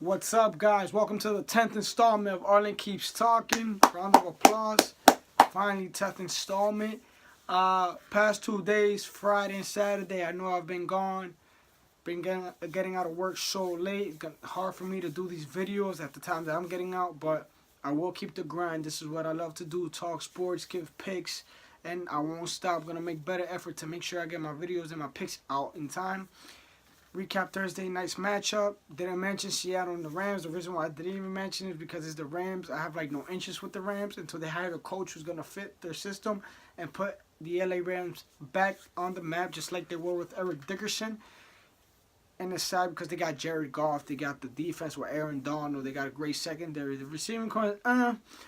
What's up, guys? Welcome to the 10th installment of Arlen Keeps Talking. Round of applause. Finally, 10th installment. Past 2 days, Friday and Saturday, I know I've been gone. Been getting out of work so late. It's hard for me to do these videos at the time that I'm getting out, but I will keep the grind. This is what I love to do. Talk sports, give picks, and I won't stop. Gonna make better effort to make sure I get my videos and my picks out in time. Recap Thursday night's matchup. Didn't mention Seattle and the Rams. The reason why I didn't even mention it is because it's the Rams. I have like no interest with the Rams until they hire a coach who's gonna fit their system and put the LA Rams back on the map, just like they were with Eric Dickerson. And it's sad because they got Jared Goff. They got the defense with Aaron Donald. They got a great secondary. The receiving core,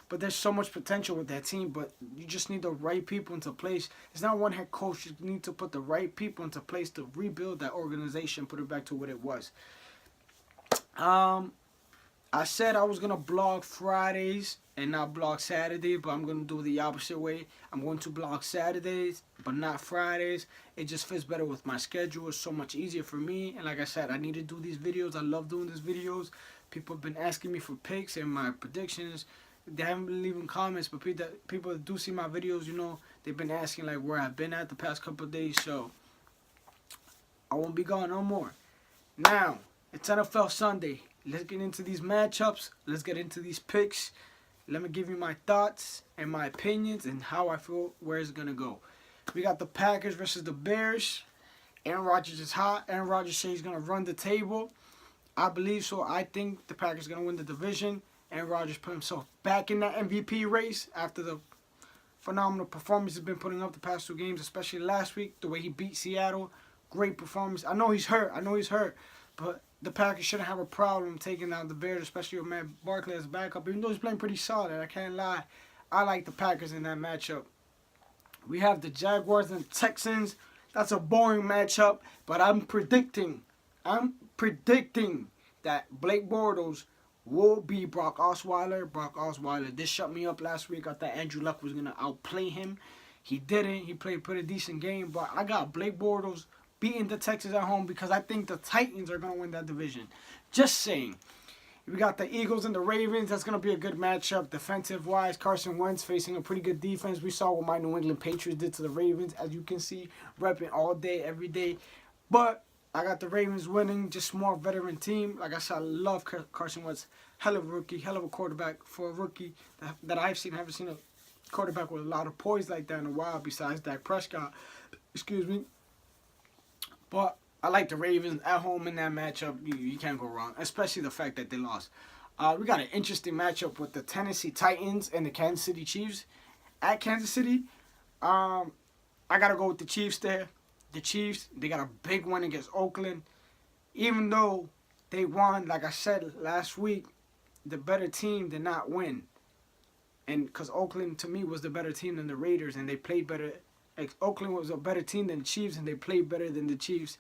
but there's so much potential with that team. But you just need the right people into place. It's not one head coach. You need to put the right people into place to rebuild that organization, put it back to what it was. I said I was going to blog Fridays and not blog Saturdays, but I'm going to do the opposite way. I'm going to blog Saturdays, but not Fridays. It just fits better with my schedule. It's so much easier for me. And like I said, I need to do these videos. I love doing these videos. People have been asking me for picks and my predictions. They haven't been leaving comments, but people that do see my videos, you know, they've been asking like where I've been at the past couple of days. So I won't be gone no more. Now, it's NFL Sunday. Let's get into these matchups. Let's get into these picks. Let me give you my thoughts and my opinions and how I feel where it's going to go. We got the Packers versus the Bears. Aaron Rodgers is hot. Aaron Rodgers says he's going to run the table. I believe so. I think the Packers are going to win the division. Aaron Rodgers put himself back in that MVP race after the phenomenal performance he's been putting up the past 2 games, especially last week, the way he beat Seattle. Great performance. I know he's hurt. But the Packers shouldn't have a problem taking down the Bears, especially with Matt Barkley as backup. Even though he's playing pretty solid, I can't lie. I like the Packers in that matchup. We have the Jaguars and Texans. That's a boring matchup, but I'm predicting that Blake Bortles will be Brock Osweiler. Brock Osweiler did shut me up last week. I thought Andrew Luck was going to outplay him. He didn't. He played a pretty decent game, but I got Blake Bortles beating the Texans at home because I think the Titans are going to win that division. Just saying. We got the Eagles and the Ravens. That's going to be a good matchup. Defensive-wise, Carson Wentz facing a pretty good defense. We saw what my New England Patriots did to the Ravens. As you can see, repping all day, every day. But I got the Ravens winning. Just more veteran team. Like I said, I love Carson Wentz. Hell of a rookie. Hell of a quarterback for a rookie that I've seen. I haven't seen a quarterback with a lot of poise like that in a while besides Dak Prescott. Excuse me. But I like the Ravens at home in that matchup. You can't go wrong, especially the fact that they lost. We got an interesting matchup with the Tennessee Titans and the Kansas City Chiefs. At Kansas City, I got to go with the Chiefs there. The Chiefs, they got a big win against Oakland. Even though they won, like I said last week, the better team did not win. And because Oakland, to me, was the better team than the Raiders, and they played better. Oakland was a better team than the Chiefs, and they played better than the Chiefs.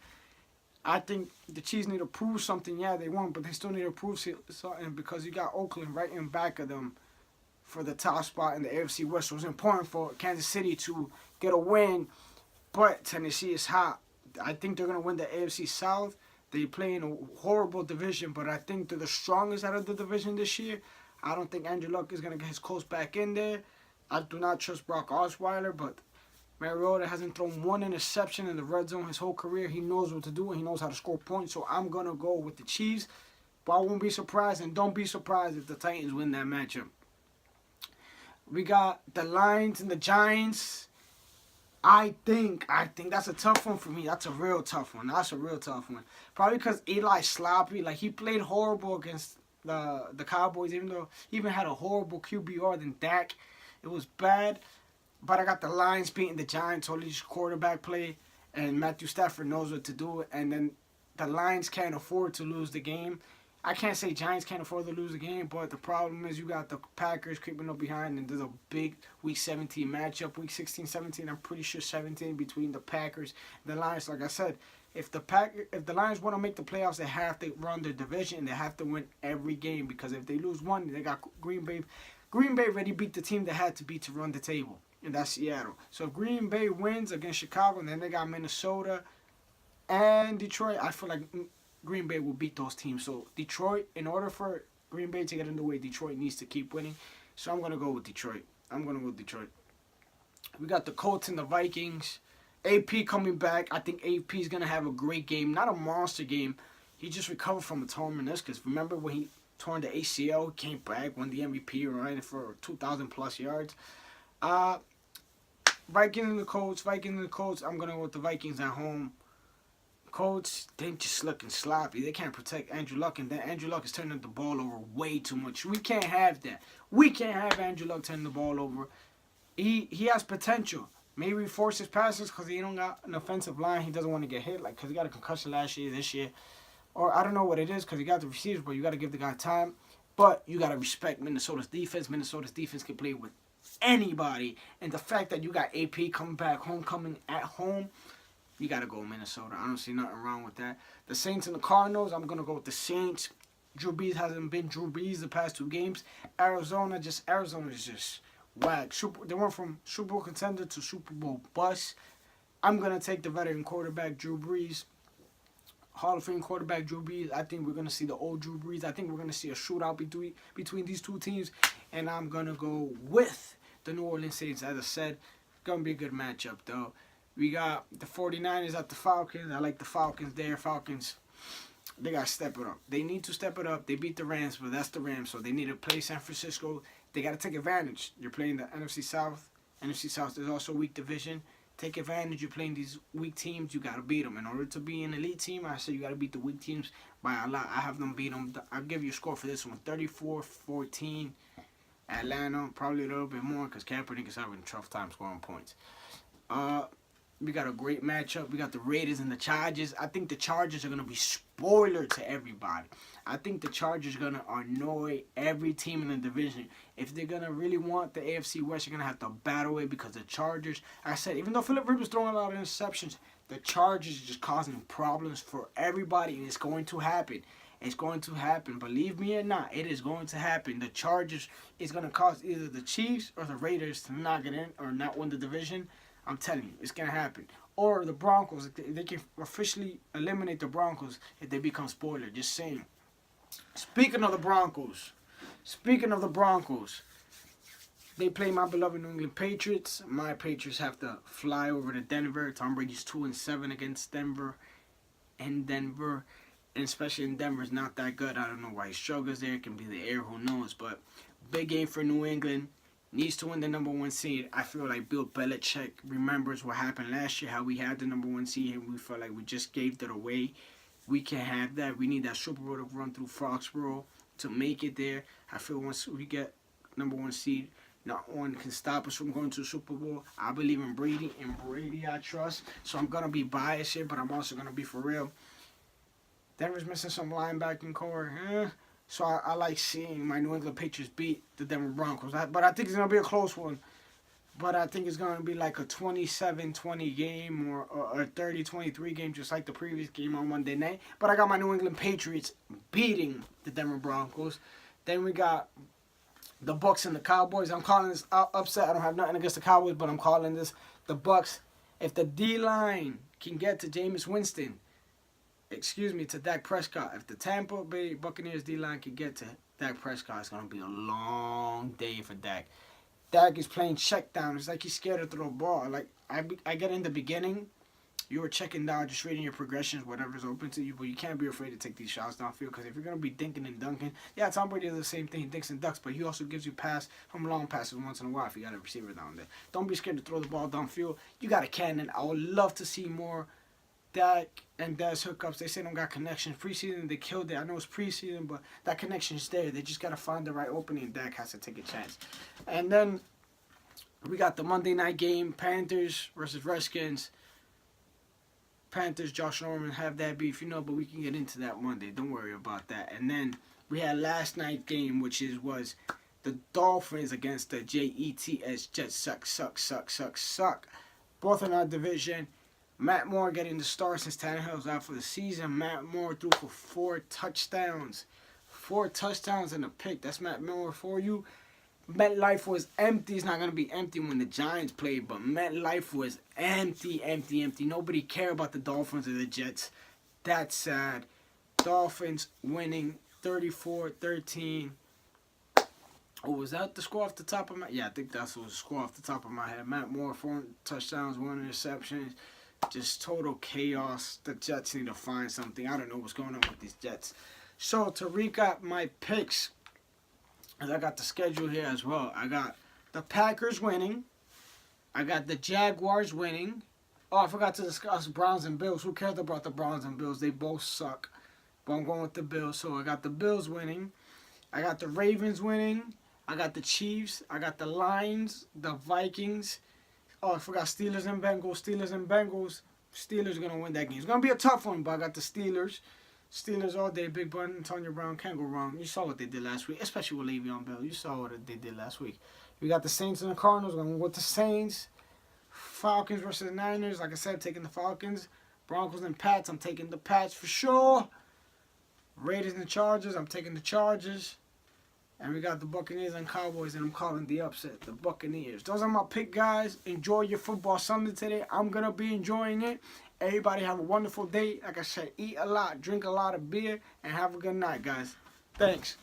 I think the Chiefs need to prove something. Yeah, they won, but they still need to prove something because you got Oakland right in back of them for the top spot in the AFC West. So it's important for Kansas City to get a win, but Tennessee is hot. I think they're going to win the AFC South. They play in a horrible division, but I think they're the strongest out of the division this year. I don't think Andrew Luck is going to get his Colts back in there. I do not trust Brock Osweiler, but Mariota hasn't thrown one interception in the red zone his whole career. He knows what to do and he knows how to score points. So I'm going to go with the Chiefs. But I won't be surprised, and don't be surprised if the Titans win that matchup. We got the Lions and the Giants. I think that's a tough one for me. That's a real tough one. Probably because Eli's sloppy. Like, he played horrible against the Cowboys, even though he even had a horrible QBR than Dak. It was bad. But I got the Lions beating the Giants, totally just quarterback play, and Matthew Stafford knows what to do. And then the Lions can't afford to lose the game. I can't say Giants can't afford to lose the game, but the problem is you got the Packers creeping up behind, and there's a big Week 17 matchup. Week 16, 17, I'm pretty sure 17 between the Packers and the Lions. Like I said, if the Lions want to make the playoffs, they have to run their division, and they have to win every game, because if they lose one, they got Green Bay. Green Bay already beat the team they had to beat to run the table, and that's Seattle. So if Green Bay wins against Chicago, and then they got Minnesota and Detroit, I feel like Green Bay will beat those teams. So Detroit, in order for Green Bay to get in the way, Detroit needs to keep winning. So I'm going to go with Detroit. We got the Colts and the Vikings. AP coming back. I think AP is going to have a great game. Not a monster game. He just recovered from a torn meniscus. Remember when he torn the ACL, came back, won the MVP, right, for 2,000 plus yards. Vikings and the Colts. I'm going to go with the Vikings at home. Colts, they just looking sloppy. They can't protect Andrew Luck, and then Andrew Luck is turning the ball over way too much. We can't have that. We can't have Andrew Luck turning the ball over. He has potential. Maybe he forces passes because he don't got an offensive line. He doesn't want to get hit, like because he got a concussion last year, this year. Or I don't know what it is because he got the receivers, but you got to give the guy time. But you got to respect Minnesota's defense. Minnesota's defense can play with anybody. And the fact that you got AP coming back, homecoming at home, you got to go Minnesota. I don't see nothing wrong with that. The Saints and the Cardinals, I'm going to go with the Saints. Drew Brees hasn't been Drew Brees the past 2 games. Arizona is just whack. They went from Super Bowl contender to Super Bowl bust. I'm going to take the veteran quarterback, Drew Brees. Hall of Fame quarterback, Drew Brees. I think we're going to see the old Drew Brees. I think we're going to see a shootout between these 2 teams. And I'm going to go with the New Orleans Saints. As I said, going to be a good matchup, though. We got the 49ers at the Falcons. I like the Falcons there. Falcons, they got to step it up. They need to step it up. They beat the Rams, but that's the Rams. So they need to play San Francisco. They got to take advantage. You're playing the NFC South. NFC South is also a weak division. Take advantage. You're playing these weak teams. You got to beat them. In order to be an elite team, I say you got to beat the weak teams by a lot. I have them beat them. I'll give you a score for this one. 34-14. Atlanta, probably a little bit more because Kaepernick is having a tough time scoring points. We got a great matchup. We got the Raiders and the Chargers. I think the Chargers are going to be spoiler to everybody. I think the Chargers are going to annoy every team in the division. If they're going to really want the AFC West, you're going to have to battle it because the Chargers, like I said, even though Philip Rivers throwing a lot of interceptions, the Chargers are just causing problems for everybody, and it's going to happen. It's going to happen. Believe me or not, it is going to happen. The Chargers is going to cause either the Chiefs or the Raiders to not get in or not win the division. I'm telling you, it's going to happen. Or the Broncos, they can officially eliminate the Broncos if they become spoiler. Just saying. Speaking of the Broncos, they play my beloved New England Patriots. My Patriots have to fly over to Denver. Tom Brady's 2-7 against Denver. And especially in Denver, is not that good. I don't know why he struggles there. It can be the air, who knows. But big game for New England. Needs to win the number 1 seed. I feel like Bill Belichick remembers what happened last year, how we had the number 1 seed, and we felt like we just gave it away. We can't have that. We need that Super Bowl to run through Foxborough to make it there. I feel once we get number 1 seed, not one can stop us from going to the Super Bowl. I believe in Brady. In Brady, I trust. So I'm going to be biased here, but I'm also going to be for real. Denver's missing some linebacking core. So I like seeing my New England Patriots beat the Denver Broncos. But I think it's going to be a close one. But I think it's going to be like a 27-20 game or a 30-23 game, just like the previous game on Monday night. But I got my New England Patriots beating the Denver Broncos. Then we got the Bucs and the Cowboys. I'm calling this upset. I don't have nothing against the Cowboys, but I'm calling this the Bucs. If the D-line can get to Jameis Winston, to Dak Prescott. If the Tampa Bay Buccaneers D-line can get to Dak Prescott, it's going to be a long day for Dak. Dak is playing check down. It's like he's scared to throw a ball. Like, I get in the beginning, you were checking down, just reading your progressions, whatever's open to you, but you can't be afraid to take these shots downfield because if you're going to be dinking and dunking, yeah, Tom Brady does the same thing. He dinks and ducks, but he also gives you pass from long passes once in a while if you got a receiver down there. Don't be scared to throw the ball downfield. You got a cannon. I would love to see more Dak and Dez hookups. They say they don't got connections. Preseason, they killed it. I know it's preseason, but that connection's there. They just got to find the right opening, and Dak has to take a chance. And then we got the Monday night game, Panthers versus Redskins. Panthers, Josh Norman have that beef, but we can get into that Monday. Don't worry about that. And then we had last night's game, which was the Dolphins against the Jets. Jets suck. Both in our division. Matt Moore getting the start since Tannehill's out for the season. Matt Moore threw for 4 touchdowns. 4 touchdowns and a pick. That's Matt Moore for you. MetLife was empty. It's not going to be empty when the Giants played, but MetLife was empty. Nobody cared about the Dolphins or the Jets. That's sad. Dolphins winning 34-13. Oh, was that the score off the top of my... Yeah, I think that's what was the score off the top of my head. Matt Moore, 4 touchdowns, 1 interception. Just total chaos. The Jets need to find something. I don't know what's going on with these Jets. So, to recap my picks, and I got the schedule here as well. I got the Packers winning. I got the Jaguars winning. Oh, I forgot to discuss Browns and Bills. Who cares about the Browns and Bills? They both suck. But I'm going with the Bills. So, I got the Bills winning. I got the Ravens winning. I got the Chiefs. I got the Lions, the Vikings. Oh, I forgot Steelers and Bengals. Steelers going to win that game. It's going to be a tough one, but I got the Steelers. Steelers all day. Big Bun, Antonio Brown. Can't go wrong. You saw what they did last week, especially with Le'Veon Bell. You saw what they did last week. We got the Saints and the Cardinals. Going with the Saints. Falcons versus the Niners. Like I said, taking the Falcons. Broncos and Pats. I'm taking the Pats for sure. Raiders and the Chargers. I'm taking the Chargers. And we got the Buccaneers and Cowboys, and I'm calling the upset, the Buccaneers. Those are my pick, guys. Enjoy your football Sunday today. I'm going to be enjoying it. Everybody have a wonderful day. Like I said, eat a lot, drink a lot of beer, and have a good night, guys. Thanks.